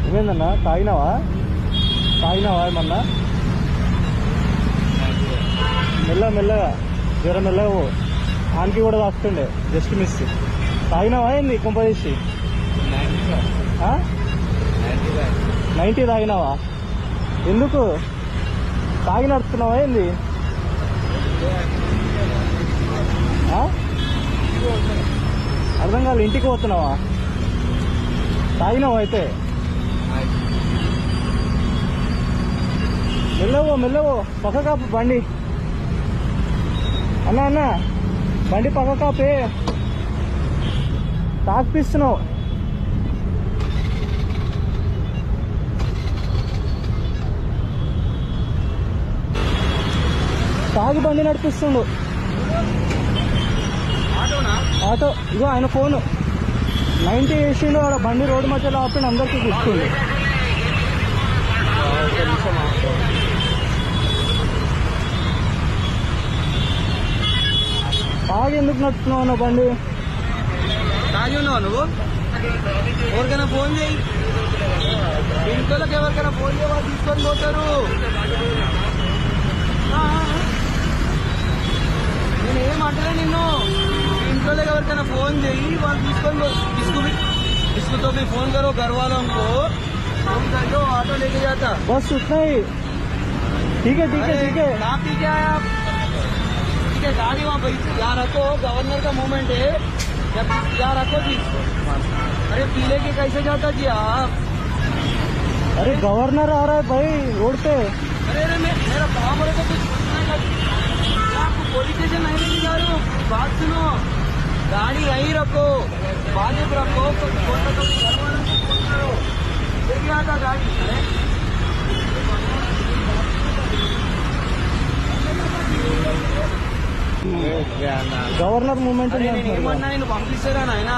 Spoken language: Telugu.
ఏమైందన్నా? తాగినావా ఏమన్నా? మెల్లగా జ్వర మెల్లగా ఆనికి కూడా వస్తుండే, జస్ట్ మిస్. తాగినావా ఏంది కుంపదీసి? 90 తాగినావా? ఎందుకు తాగి నడుస్తున్నావా ఏంది? అర్థం కాదు. ఇంటికి పోతున్నావా? తాగినావా అయితే? మెల్లవో పక్క కాపు బండి. అన్నా బండి పక్క కాపే. తాగిపిస్తున్నావు. తాగి బండి నడిపిస్తుండు. ఆటో ఇగో ఆయన ఫోను 90 వేసిండు. ఆడ బండి రోడ్డు మధ్యలో ఆపండి, అందరికీ గుర్తుంది. తాగి ఎందుకు నడుపుతున్నావు అన్న బండి? తాగి ఉన్నావా నువ్వు? ఎవరికైనా ఫోన్ చేయి, ఇంట్లోకి ఎవరికైనా ఫోన్ చేయ, వాళ్ళు తీసుకొని పోతారు. నేను ఏమంటలే నిన్ను. ఇంట్లోకి ఎవరికైనా ఫోన్ చేయి, వాళ్ళు తీసుకొని इसको तो भी फोन करो घर वालों को, फोन करके ऑटो लेके जाता. बस उतना ही. ठीक है. आप ठीक है आप? ठीक है, गाड़ी वहाँ यहाँ रखो. गवर्नर का मूवमेंट है, जब यहाँ रखो जी. अरे पीले के कैसे जाता जी आप? अरे गवर्नर आ रहा है भाई रोड पे. अरे मेरा काम हो रहा था कुछ. आपको पुलिस स्टेशन नहीं लेके जा रहे हो. बात सुनो, गाड़ी यहीं रखो, बाजू रखो, घर वालों को फोन करो. देखिए आता गाड़ी. గవర్నర్ మూమెంట్ ఏమన్నా నేను పంపిస్తారా నాయన?